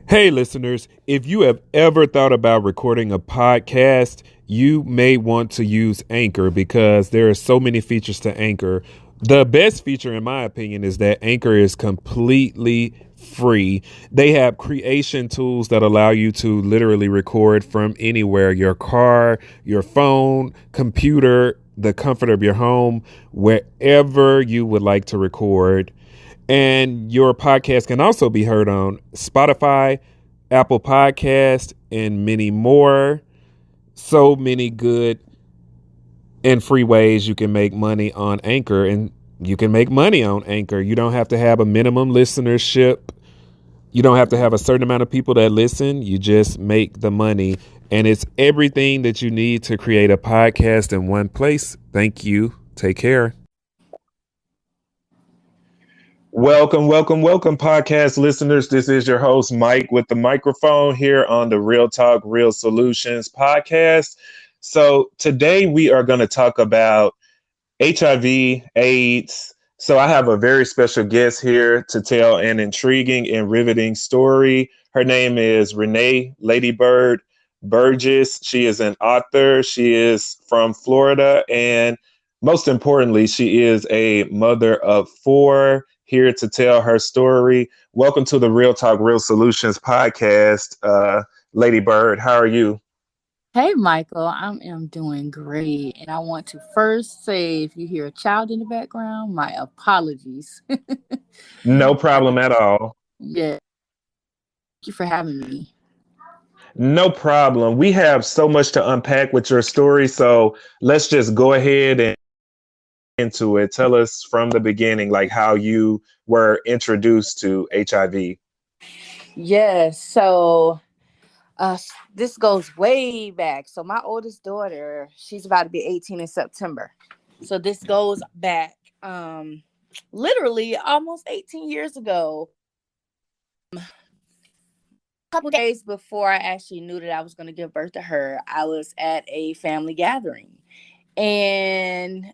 Hey, listeners, if you have ever thought about recording a podcast, you may want to use Anchor because there are so many features to Anchor. The best feature, in my opinion, is that Anchor is completely free. They have creation tools that allow you to literally record from anywhere: your car, your phone, computer, the comfort of your home, wherever you would like to record. And your podcast can also be heard on Spotify, Apple Podcast, and many more. So many good and free ways you can make money on Anchor, and you can make money on Anchor. You don't have to have a minimum listenership. You don't have to have a certain amount of people that listen. You just make the money. And it's everything that you need to create a podcast in one place. Thank you. Take care. Welcome, podcast listeners. This is your host, Mike, with the microphone here on the Real Talk, Real Solutions podcast. So, today we are going to talk about HIV, AIDS. So, I have a very special guest here to tell an intriguing and riveting story. Her name is Renee Ladybird Burgess. She is an author, she is from Florida, and most importantly, she is a mother of four, here to tell her story. Welcome to the Real Talk, Real Solutions podcast. Lady Bird, how are you? Hey, Michael, I am doing great. And I want to first say if you hear a child in the background, my apologies. No I, problem at all. yeah, thank you for having me. No problem. We have so much to unpack with your story, so let's just go ahead and into it. Tell us from the beginning, like how you were introduced to HIV. Yes, so this goes way back. So my oldest daughter, she's about to be 18 in September. So this goes back literally almost 18 years ago. Couple days before I actually knew that I was going to give birth to her, I was at a family gathering. And,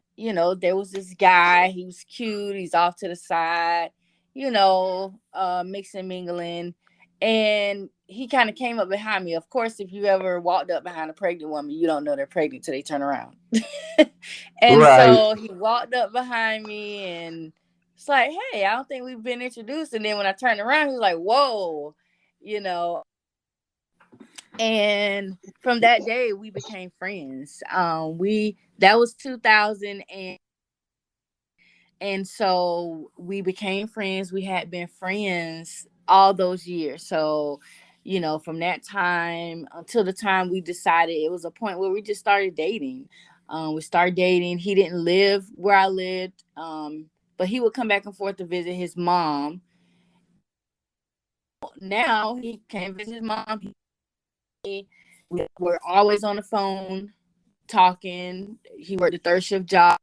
there was this guy. He was cute. He's off to the side, mixing, mingling. And he kind of came up behind me. Of course, if you ever walked up behind a pregnant woman, you don't know they're pregnant till they turn around. And Right. so he walked up behind me and it's like, hey, I don't think we've been introduced. And then when I turned around, he was like, whoa, you know, and from that day we became friends. We That was 2000, and so we became friends. We had been friends all those years. So, from that time until the time we decided, it was a point where we just started dating. We started dating. He didn't live where I lived, but he would come back and forth to visit his mom. Now he can't visit his mom. We're always on the phone talking. He worked a third shift job.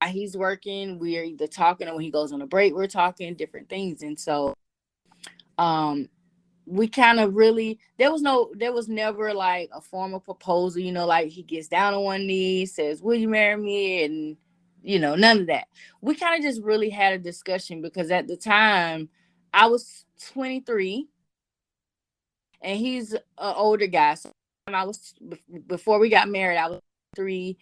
He's working. We're either talking, or when he goes on a break, we're talking different things. And so, um, we kind of really, there was never like a formal proposal, like he gets down on one knee, says, will you marry me? And, none of that. We kind of just really had a discussion because at the time I was 23 and he's an older guy. So I was, before we got married, I was 3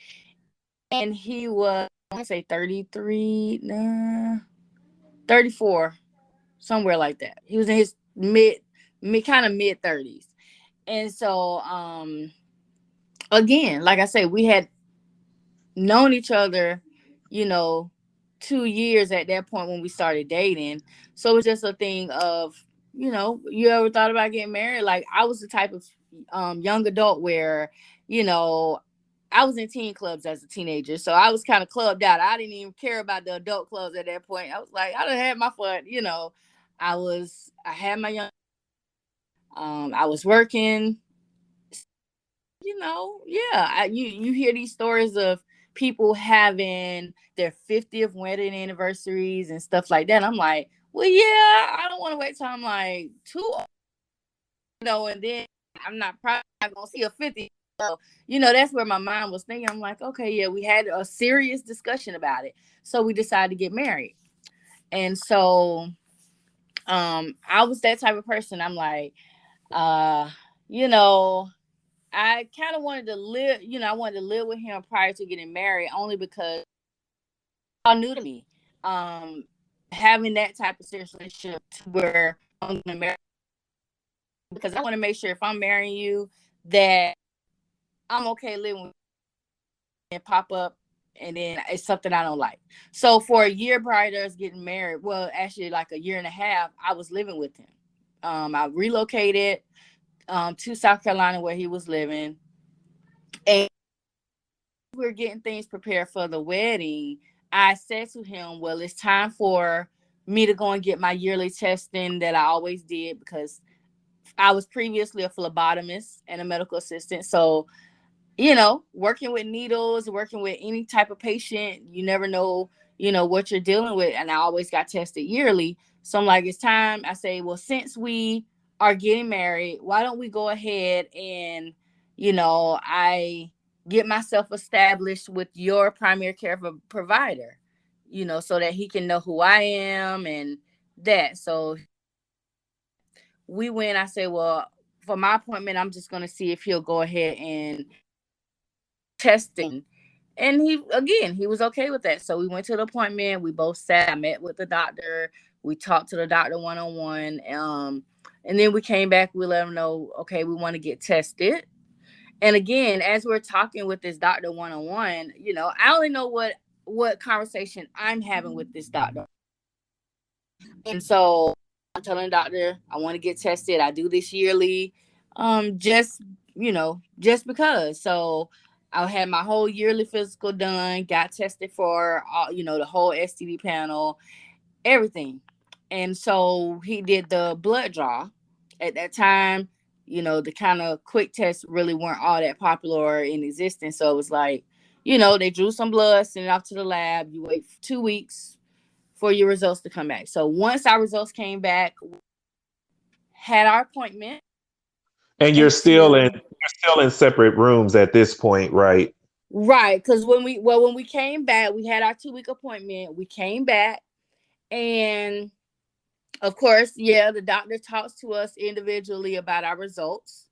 and he was, I want to say 33, nah, 34, somewhere like that. He was in his mid kind of mid 30s. And so, again, like I said, we had known each other, you know, 2 years at that point when we started dating. So it was just a thing of, you ever thought about getting married? Like I was the type of young adult where, you know, I was in teen clubs as a teenager. So I was kind of clubbed out. I didn't even care about the adult clubs at that point. I was like, I done had my fun. I had my young, I was working, yeah. You hear these stories of people having their 50th wedding anniversaries and stuff like that. I'm like, well, yeah, I don't want to wait till I'm like too old, and then I'm not probably not gonna see a 50. So, that's where my mind was thinking. I'm like, okay, yeah, we had a serious discussion about it. So we decided to get married. And so I was that type of person. I'm like, uh, you know, I kind of wanted to live, I wanted to live with him prior to getting married only because all new to me. Um, Having that type of serious relationship to where I'm gonna marry, because I want to make sure if I'm marrying you that I'm okay living with and pop up and then it's something I don't like. So for a year prior to us getting married, well, actually like a year and a half, I was living with him. I relocated to South Carolina where he was living, and we were getting things prepared for the wedding. I said to him, well, it's time for me to go and get my yearly testing that I always did because I was previously a phlebotomist and a medical assistant. So, working with needles, working with any type of patient, you never know, what you're dealing with. And I always got tested yearly. So I'm like, it's time. I say, well, since we are getting married, why don't we go ahead and, I get myself established with your primary care provider, so that he can know who I am and that. So we went, I said, well, for my appointment, I'm just going to see if he'll go ahead and testing. And he was okay with that. So we went to the appointment. We both sat. I met with the doctor. We talked to the doctor one on one. And then we came back. We let him know, okay, we want to get tested. And again, as we're talking with this doctor one on one, I only know what conversation I'm having with this doctor. And so I'm telling the doctor I want to get tested. I do this yearly, just because. So I had my whole yearly physical done, got tested for all, the whole STD panel, everything. And so he did the blood draw. At that time, the kind of quick tests really weren't all that popular or in existence. So it was like, they drew some blood, sent it off to the lab. You wait for 2 weeks for your results to come back. So once our results came back, had our appointment. And you're still in separate rooms at this point, right? Right, because when we came back, we had our 2 week appointment. We came back, and of course, yeah, the doctor talks to us individually about our results.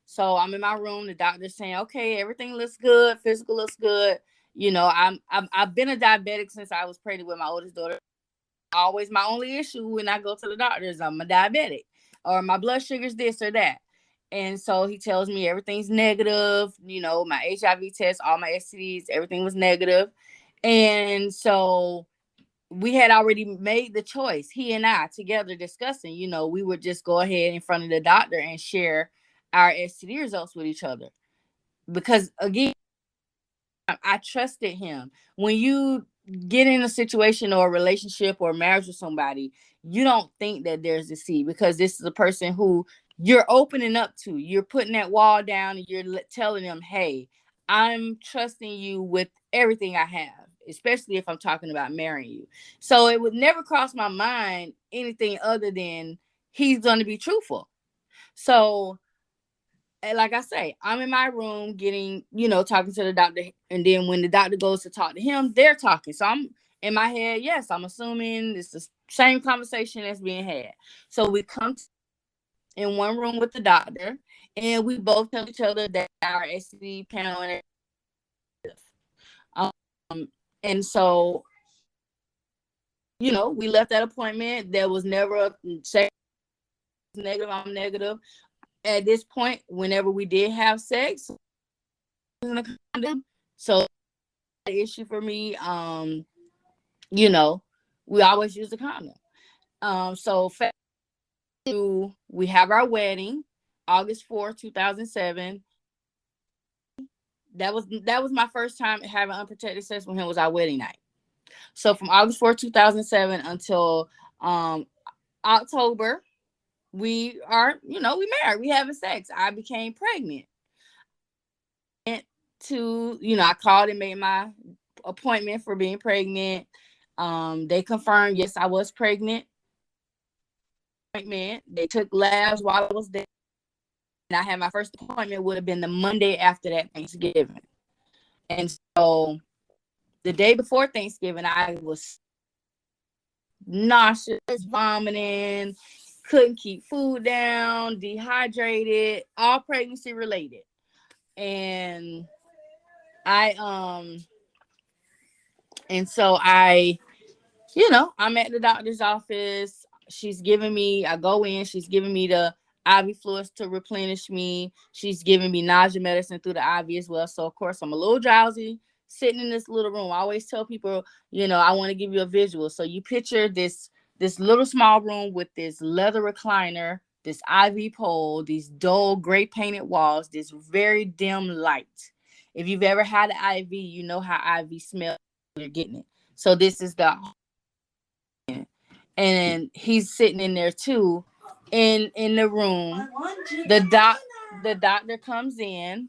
So I'm in my room. The doctor's saying, "Okay, everything looks good. Physical looks good." I've been a diabetic since I was pregnant with my oldest daughter. Always my only issue when I go to the doctor is I'm a diabetic or my blood sugar's this or that. And so he tells me everything's negative, my HIV test, all my STDs, everything was negative. And so we had already made the choice, he and I together discussing, we would just go ahead in front of the doctor and share our STD results with each other. Because again, I trusted him. When you get in a situation or a relationship or marriage with somebody, you don't think that there's a seed because this is a person who you're opening up to. You're putting that wall down and you're telling them, hey, I'm trusting you with everything I have, especially if I'm talking about marrying you. So it would never cross my mind anything other than he's going to be truthful. So and like I say, I'm in my room getting, talking to the doctor. And then when the doctor goes to talk to him, they're talking. So I'm in my head, yes, I'm assuming it's the same conversation that's being had. So we come in one room with the doctor and we both tell each other that our STD panel and um, and so, we left that appointment. There was never a say negative, I'm negative. At this point, whenever we did have sex, in a condom. So the issue for me, you know, we always use a condom. So we have our wedding, August 4th, 2007. That was my first time having unprotected sex with him. Was our wedding night. So from August 4th, 2007 until October, we married. We having sex. I became pregnant. I called and made my appointment for being pregnant. They confirmed, yes, I was pregnant. Appointment. They took labs while I was there. And I had my first appointment would have been the Monday after that Thanksgiving. And so the day before Thanksgiving, I was nauseous, vomiting, couldn't keep food down, dehydrated, all pregnancy related. And I and so I'm at the doctor's office. She's giving me, I go in, she's giving me the IV fluids to replenish me. She's giving me nausea medicine through the IV as well. So, of course, I'm a little drowsy sitting in this little room. I always tell people, I want to give you a visual. So, you picture this little small room with this leather recliner, this IV pole, these dull gray painted walls, this very dim light. If you've ever had an IV, you know how IV smells when you're getting it. So, this is the and he's sitting in there too, in the room. The doctor comes in,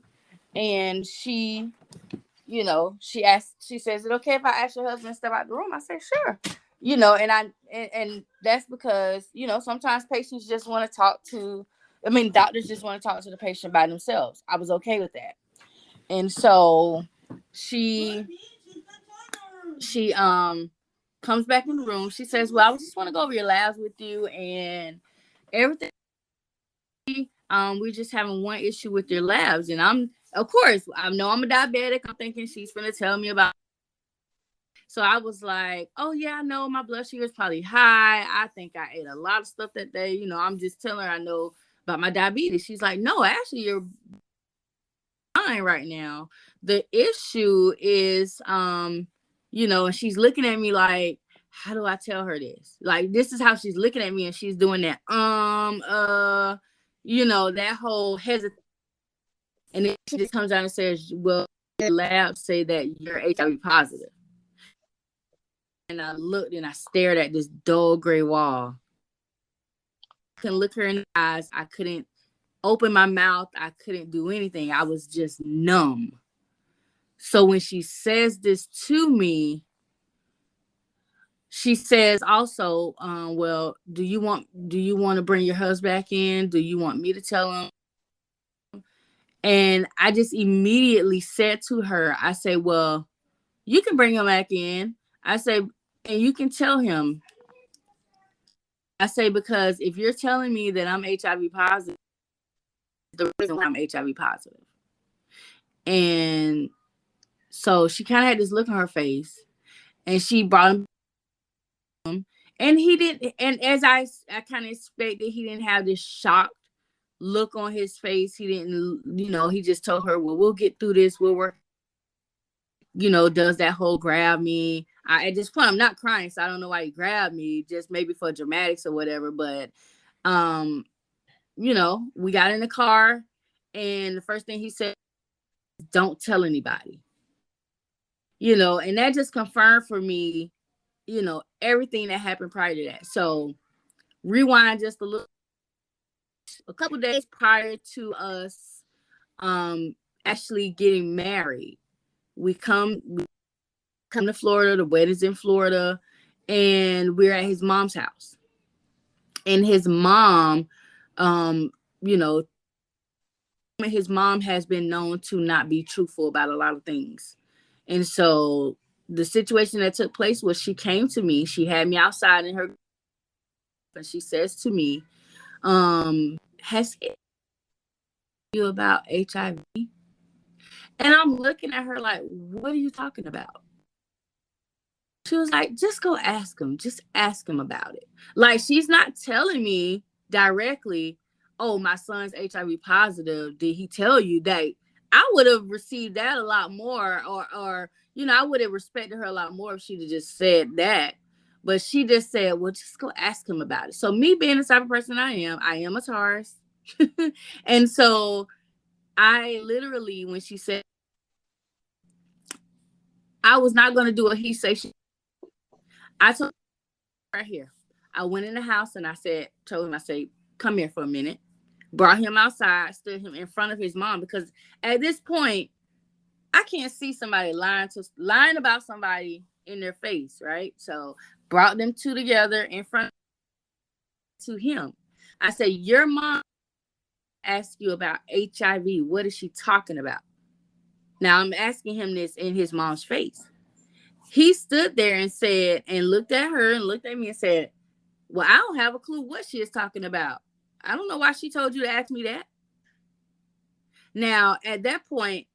and she says, "Is it okay if I ask your husband to step out the room?" I said, "Sure." And that's because sometimes patients just want to talk to. I mean, doctors just want to talk to the patient by themselves. I was okay with that, and so she she comes back in the room. She says, "Well, I just want to go over your labs with you and everything. We're just having one issue with your labs." And of course, I know I'm a diabetic. I'm thinking she's gonna tell me about. So I was like, "Oh yeah, I know my blood sugar is probably high. I think I ate a lot of stuff that day. I'm just telling her I know about my diabetes." She's like, "No, actually, you're fine right now. The issue is, and she's looking at me like, how do I tell her this? Like, this is how she's looking at me, and she's doing that, that whole hesitation. And then she just comes down and says, well, the labs say that you're HIV positive. And I looked and I stared at this dull gray wall. I couldn't look her in the eyes. I couldn't open my mouth. I couldn't do anything. I was just numb. So when she says this to me, she says also, well, do you want to bring your husband back in? Do you want me to tell him? And I just immediately said to her, I say, well, you can bring him back in. I say, and you can tell him. I say, because if you're telling me that I'm HIV positive, the reason why I'm HIV positive. And so she kind of had this look on her face, and she brought him. And he didn't, and as I kind of expected, he didn't have this shocked look on his face. He didn't, he just told her, well, we'll get through this. We'll work, does that whole grab me. At this point, I'm not crying, so I don't know why he grabbed me, just maybe for dramatics or whatever. But, we got in the car, and the first thing he said, don't tell anybody, and that just confirmed for me, everything that happened prior to that. So rewind just a couple days prior to us actually getting married. We come to Florida. The wedding's in Florida, and we're at his mom's house. And his mom, you know, his mom has been known to not be truthful about a lot of things. And so the situation that took place was, she came to me. She had me outside in her, and she says to me, has you about HIV? And I'm looking at her like, what are you talking about? She was like, just go ask him. Just ask him about it. Like, she's not telling me directly, oh, my son's HIV positive. Did he tell you that? I would have received that a lot more, or I would have respected her a lot more if she'd have just said that. But she just said, well, just go ask him about it. So me being the type of person I am a Taurus. And so I literally, when she said, I was not going to do a he say, I told her right here. I went in the house and told him, I said, come here for a minute. Brought him outside, stood him in front of his mom, because at this point, I can't see somebody lying about somebody in their face, right? So brought them two together in front to him. I said, your mom asked you about HIV. What is she talking about? Now I'm asking him this in his mom's face. He stood there and said, and looked at her and looked at me and said, well, I don't have a clue what she is talking about. I don't know why she told you to ask me that. Now, at that point,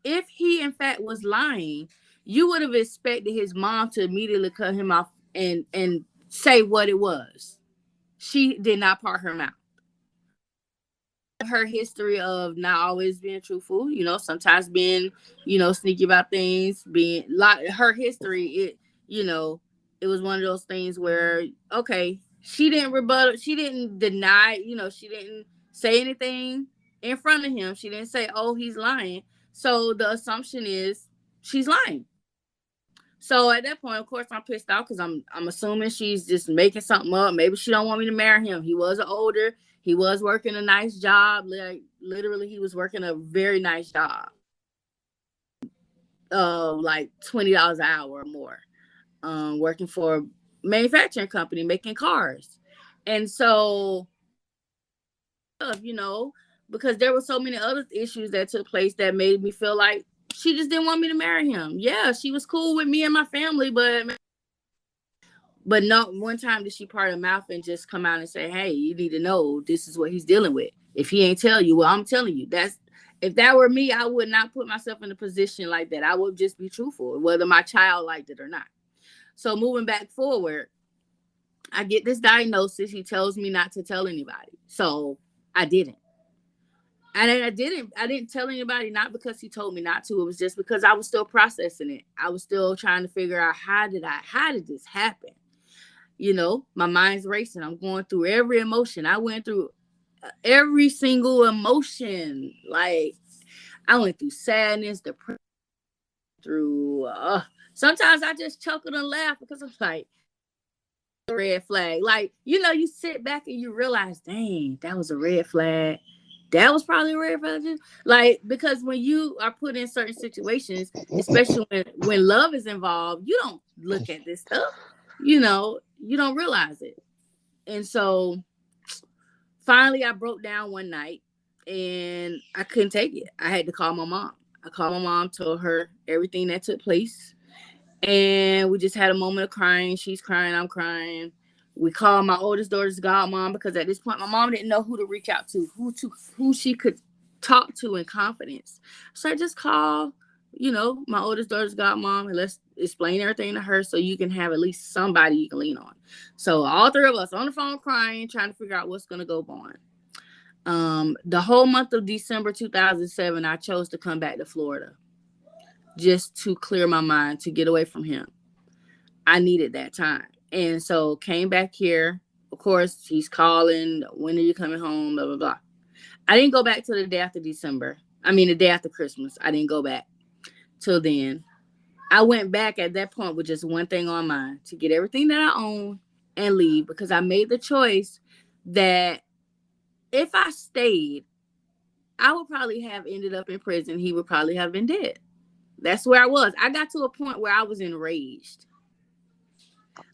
if he in fact was lying, you would have expected his mom to immediately cut him off and say what it was. She did not part her mouth. Her history of not always being truthful, sometimes being, sneaky about things, being like her history, it was one of those things where, okay, she didn't rebut, she didn't deny, she didn't say anything in front of him. She didn't say, oh, he's lying. So the assumption is she's lying. So at that point, of course, I'm pissed off because I'm assuming she's just making something up. Maybe she don't want me to marry him. He was older. He was working a nice job. Like literally, he was working a very nice job. Like $20 an hour or more. Working for a manufacturing company making cars, and so because there were so many other issues that took place that made me feel like she just didn't want me to marry him. Yeah, she was cool with me and my family, but not one time did she part her mouth and just come out and say, hey, you need to know this is what he's dealing with. If he ain't tell you, well, I'm telling you. If that were me, I would not put myself in a position like that. I would just be truthful, whether my child liked it or not. So moving back forward, I get this diagnosis. He tells me not to tell anybody. So I didn't. And I didn't tell anybody, not because he told me not to. It was just because I was still processing it. I was still trying to figure out how did this happen? My mind's racing. I'm going through every emotion. I went through every single emotion. Like I went through sadness, depression, through sometimes I just chuckled and laughed because I'm like, red flag. Like, you sit back and you realize, dang, that was a red flag. That was probably a red flag. Like, because when you are put in certain situations, especially when love is involved, you don't look at this stuff. You don't realize it. And so finally I broke down one night and I couldn't take it. I had to call my mom. I called my mom, told her everything that took place. And we just had a moment of crying. She's crying, I'm crying. We called my oldest daughter's godmom because at this point my mom didn't know who to reach out to, who she could talk to in confidence. So I just called, my oldest daughter's godmom, and let's explain everything to her so you can have at least somebody you can lean on. So all three of us on the phone crying, trying to figure out what's gonna go on. The whole month of December 2007, I chose to come back to Florida just to clear my mind, to get away from him. I needed that time. And so came back here. Of course, he's calling, when are you coming home? Blah, blah, blah. I didn't go back till the day after December. I mean, the day after Christmas. I didn't go back till then. I went back at that point with just one thing on mind, to get everything that I own and leave, because I made the choice that if I stayed, I would probably have ended up in prison. He would probably have been dead. That's where I was. I got to a point where I was enraged.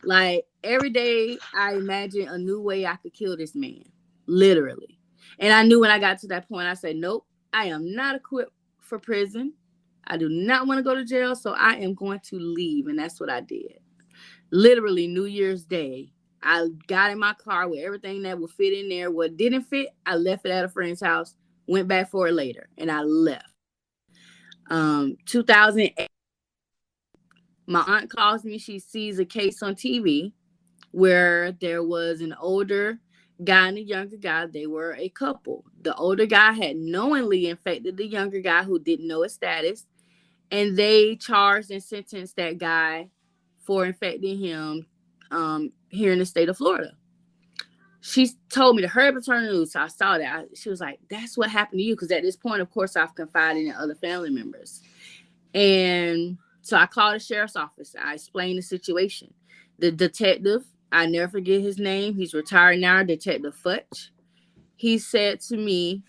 Like every day, I imagined a new way I could kill this man, literally. And I knew when I got to that point, I said, nope, I am not equipped for prison. I do not want to go to jail, so I am going to leave. And that's what I did. Literally, New Year's Day, I got in my car with everything that would fit in there. What didn't fit, I left it at a friend's house, went back for it later, and I left. 2008, my aunt calls me. She sees a case on TV where there was an older guy and a younger guy. They were a couple. The older guy had knowingly infected the younger guy who didn't know his status, and they charged and sentenced that guy for infecting him here in the state of Florida. She told me to hurry up and turn the news. So I saw that. She was like, that's what happened to you. Because at this point, of course, I've confided in other family members. And so I called the sheriff's office. I explained the situation. The detective, I never forget his name. He's retired now, Detective Futch. He said to me,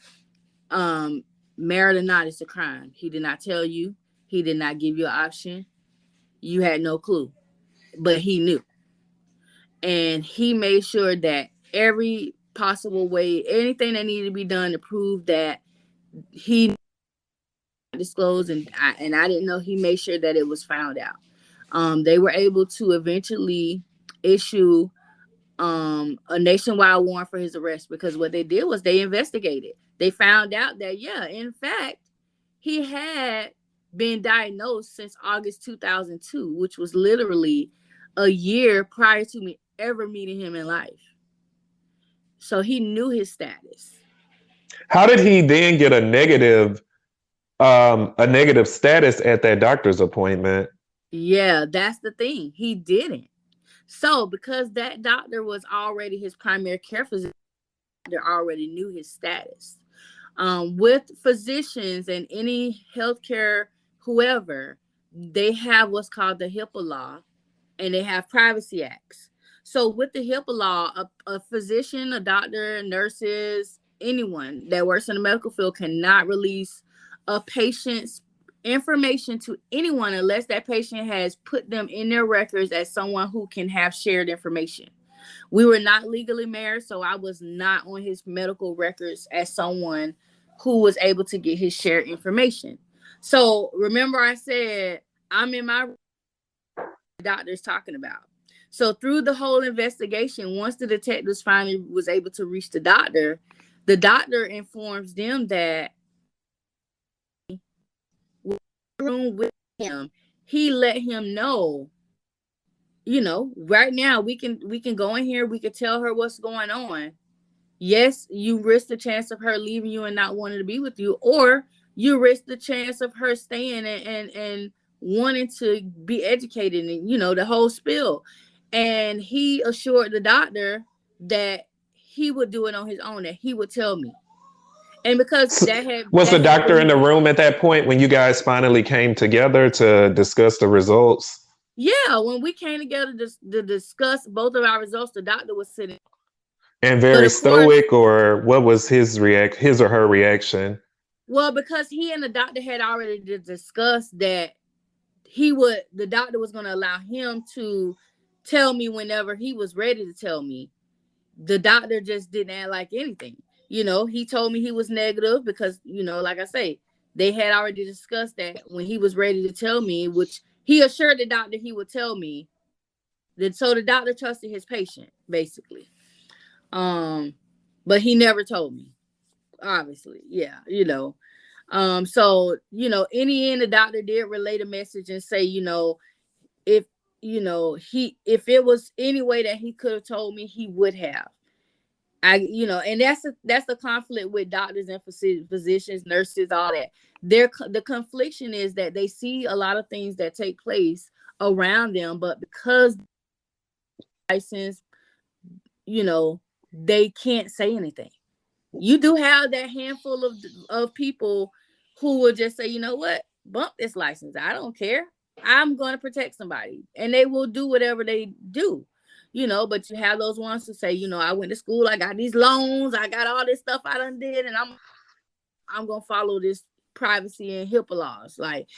married or not, it's a crime. He did not tell you. He did not give you an option. You had no clue. But he knew. And he made sure that every possible way, anything that needed to be done to prove that he disclosed and I didn't know, he made sure that it was found out. They were able to eventually issue a nationwide warrant for his arrest, because what they did was they investigated. They found out that, yeah, in fact, he had been diagnosed since August 2002, which was literally a year prior to me ever meeting him in life. So he knew his status. How did he then get a negative status at that doctor's appointment? Yeah, that's the thing. He didn't. So because that doctor was already his primary care physician, they already knew his status. With physicians and any healthcare, whoever, they have what's called the HIPAA law, and they have privacy acts. So with the HIPAA law, a physician, a doctor, nurses, anyone that works in the medical field cannot release a patient's information to anyone unless that patient has put them in their records as someone who can have shared information. We were not legally married, so I was not on his medical records as someone who was able to get his shared information. So remember, I said I'm in my doctor's talking about. So through the whole investigation, once the detectives finally was able to reach the doctor informs them that room with him, he let him know, right now we can go in here, we can tell her what's going on. Yes, you risk the chance of her leaving you and not wanting to be with you, or you risk the chance of her staying and wanting to be educated, and the whole spill. And he assured the doctor that he would do it on his own, that he would tell me. And because Was the that had doctor in the been, room at that point when you guys finally came together to discuss the results? yeah, when we came together to discuss both of our results, the doctor was sitting. And But very of course, stoic, or what was his or her reaction? well, because he and the doctor had already discussed that the doctor was going to allow him to tell me whenever he was ready to tell me. The doctor just didn't act like anything. He told me he was negative because, like I say, they had already discussed that when he was ready to tell me, which he assured the doctor he would tell me. That so the doctor trusted his patient, basically. Um, but he never told me, obviously. Yeah. So, in the end, the doctor did relay the message and say, if if it was any way that he could have told me, he would have. And that's the conflict with doctors and physicians, nurses, all that. The confliction is that they see a lot of things that take place around them, but because license, you know, they can't say anything. You do have that handful of people who will just say, you know what, bump this license. I don't care. I'm going to protect somebody, and they will do whatever they do. But you have those ones who say, I went to school, I got these loans, I got all this stuff I done did, and I'm gonna follow this privacy and HIPAA laws. Like,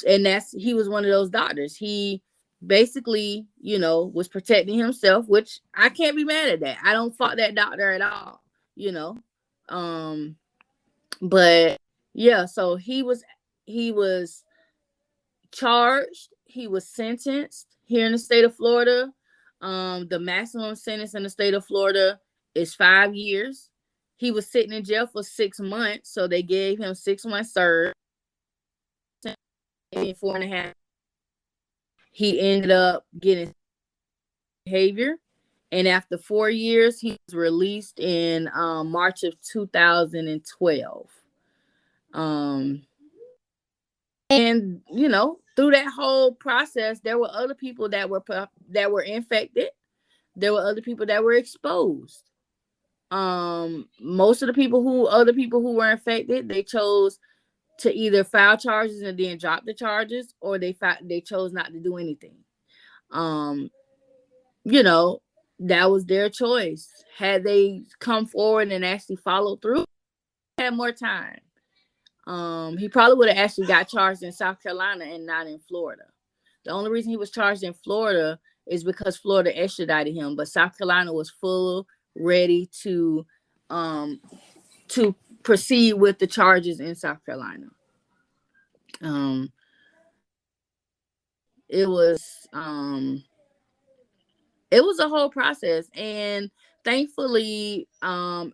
and he was one of those doctors. He basically, was protecting himself, which I can't be mad at that. I don't fault that doctor at all, you know. Um, but yeah, so he was charged, he was sentenced here in the state of Florida. The maximum sentence in the state of Florida is 5 years. He was sitting in jail for 6 months, so they gave him 6 months served, 4.5. He ended up getting behavior, and after 4 years, he was released in March of 2012. Um, and through that whole process, there were other people that were infected. There were other people that were exposed. Most of the other people who were infected, they chose to either file charges and then drop the charges, or they chose not to do anything. Um, you know, that was their choice. Had they come forward and actually followed through, had more time. He probably would have actually got charged in South Carolina and not in Florida. The only reason he was charged in Florida is because Florida extradited him, but South Carolina was full ready um to proceed with the charges in South Carolina. Um it was it was a whole process. And thankfully, I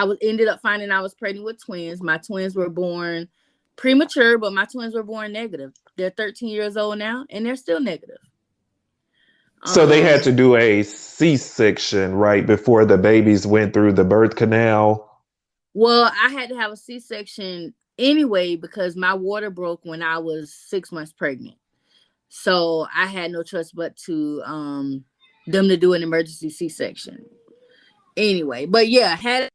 was ended up finding I was pregnant with twins. My twins were born premature, but my twins were born negative. They're 13 years old now, and they're still negative. So they had Um, to do a C-section right before the babies went through the birth canal. well, I had to have a C-section anyway because my water broke when I was 6 months pregnant. So I had no choice but to them to do an emergency C-section anyway. But yeah, had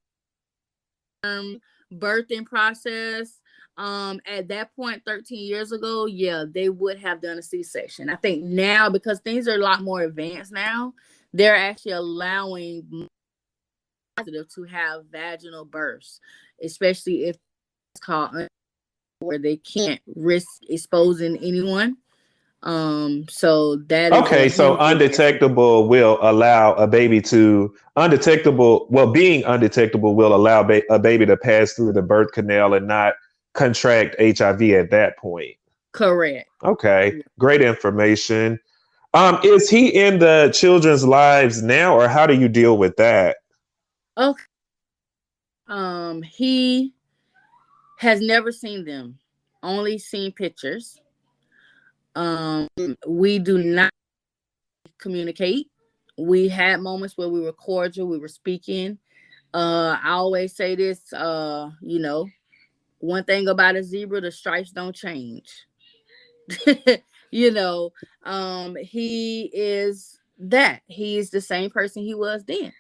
birthing process. At that point, 13 years ago, yeah, they would have done a C-section. I think now, because things are a lot more advanced now, they're actually allowing positive to have vaginal births, especially if it's called where they can't risk exposing anyone. So that is a Okay, so huge advancement. undetectable will allow a baby to undetectable. Well, being undetectable will allow a baby to pass through the birth canal and not contract HIV at that point. Correct. Okay, great information. Is he in the children's lives now, or how do you deal with that? Okay. He has never seen them, only seen pictures. We do not communicate. We had moments where we were cordial, we were speaking. I always say this, one thing about a zebra, the stripes don't change. you know, he is that. He is the same person he was then.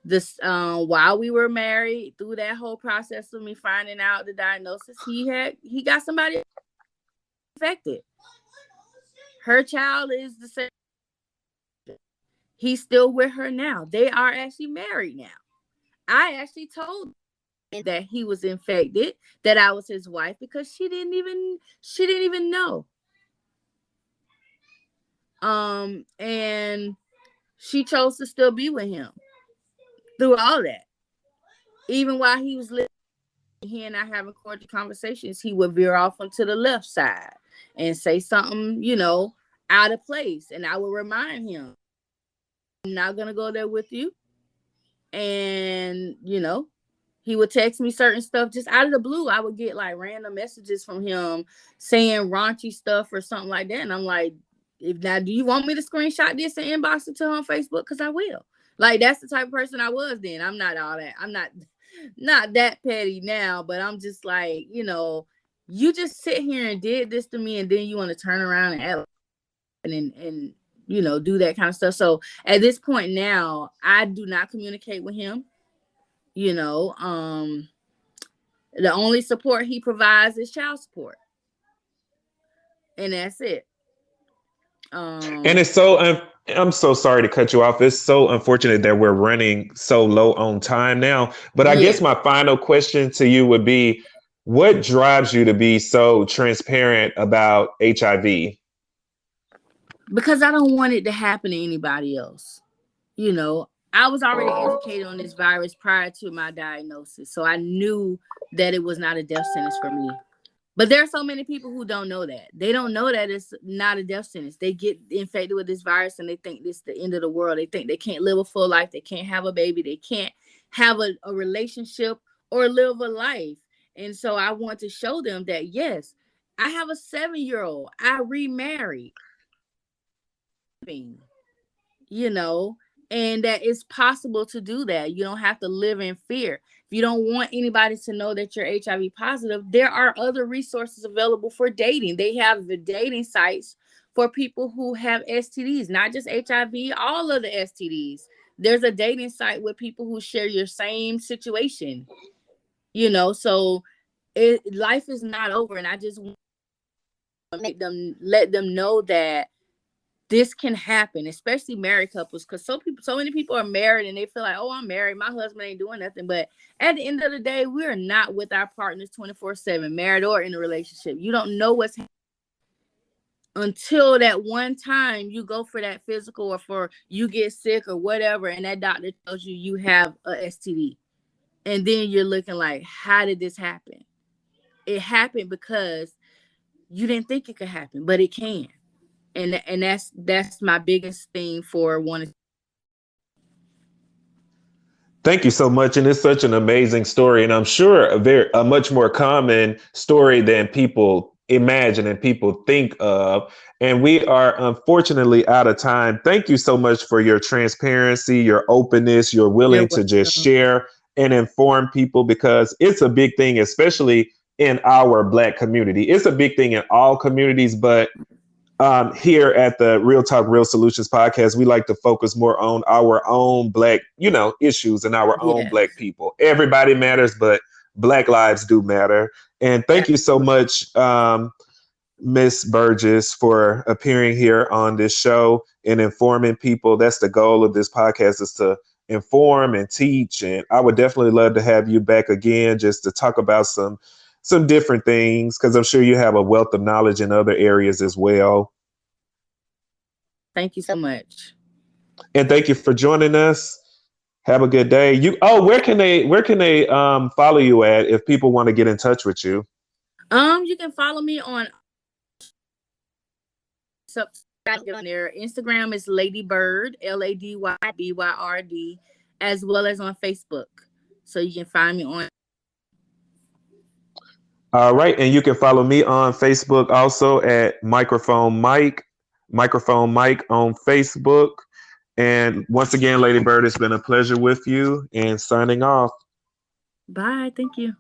This while we were married, through that whole process of me finding out the diagnosis, he got somebody infected. Her child is the same. He's still with her now. They are actually married now. I actually told him that he was infected, that I was his wife, because she didn't even know. And she chose to still be with him through all that. Even while he was living, he and I having cordial conversations, he would veer off onto the left side and say something, out of place. And I would remind him, I'm not gonna go there with you. And he would text me certain stuff just out of the blue. I would get like random messages from him saying raunchy stuff or something like that, and I'm like, if now do you want me to screenshot this and inbox it to her on Facebook? Because I will. Like, that's the type of person I was then. I'm not all that. I'm not that petty now, but I'm just like, you just sit here and did this to me, and then you want to turn around and act and do that kind of stuff. So at this point now, I do not communicate with him. you know um the only support he provides is child support, and that's it. And um it's so I'm so sorry to cut you off. It's so unfortunate that we're running so low on time now. But I guess yeah, my final question to you would be, what drives you to be so transparent about HIV? because I don't want it to happen to anybody else. I was already educated on this virus prior to my diagnosis, so I knew that it was not a death sentence for me. But there are so many people who don't know that. They don't know that it's not a death sentence. They get infected with this virus and they think this is the end of the world. They think they can't live a full life. They can't have a baby. They can't have a relationship or live a life. And so I want to show them that, yes, I have a 7-year-old. I remarried, you know, and that it's possible to do that. You don't have to live in fear. If you don't want anybody to know that you're HIV positive, there are other resources available for dating. They have the dating sites for people who have STDs, not just HIV, all of the STDs. There's a dating site with people who share your same situation, so life is not over. And I just want to let them know that this can happen, especially married couples, because so many people are married and they feel like, oh, I'm married, my husband ain't doing nothing. But at the end of the day, we are not with our partners 24/7, married or in a relationship. You don't know what's until that one time you go for that physical, or for you get sick or whatever, and that doctor tells you have a STD, and then you're looking like, how did this happen? It happened because you didn't think it could happen, but it can. And that's my biggest thing for wanting. Thank you so much. And it's such an amazing story. And I'm sure a much more common story than people imagine and people think of. And we are unfortunately out of time. Thank you so much for your transparency, your openness, your You're willing to just welcome. share and inform people because it's a big thing, especially in our Black community. It's a big thing in all communities, but here at the Real Talk Real Solutions podcast, we like to focus more on our own Black, issues and our own Yes, Black people. Everybody matters, but Black lives do matter. And thank you so absolutely. much, Miss Burgess, for appearing here on this show and informing people. That's the goal of this podcast, is to inform and teach. And I would definitely love to have you back again just to talk about some different things because I'm sure you have a wealth of knowledge in other areas as well. Thank you so much. And thank you for joining us. Have a good day. Where can they follow you at if people want to get in touch with you? You can follow me on on there. Instagram is Ladybyrd, LADYBYRD, as well as on Facebook. So you can find me on. All right, and you can follow me on Facebook also at Microphone Mike on Facebook. And once again, Lady Bird, it's been a pleasure with you and signing off. Bye. Thank you.